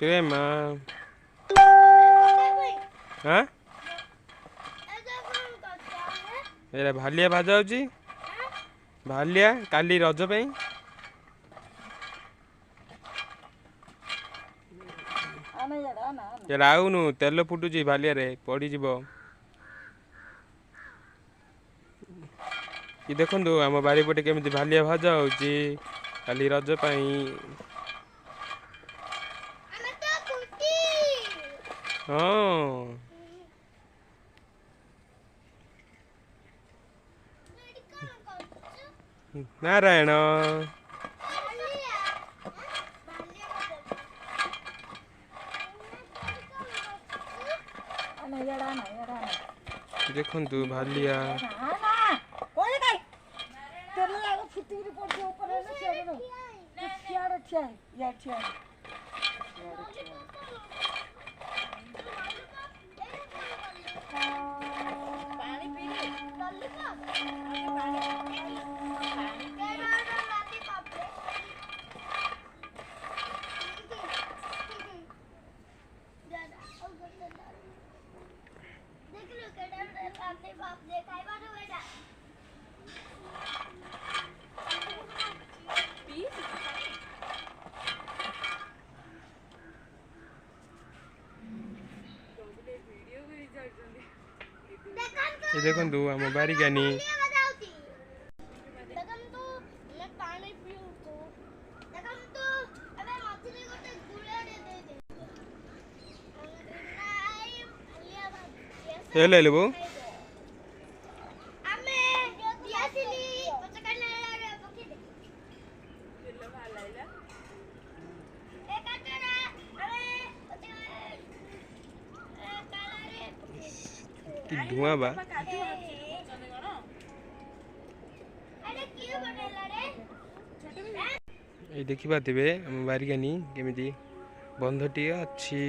ପ୍ରେମା हाँ एरा भालिया भाजा होची भालिया काली रज पे आउनु तेल फुटुची भालिया रे पड़ी जीव कि देखंतु आम बारीपटे केमिति भालिया भाजा होची काली रज पई हाँ नारायण देखंतु भालिया ये देखंतु आम बारी गानी ले लेबो धुआं बा ये देखी पाते आम बारिकानी केमिति बंधटी अच्छी।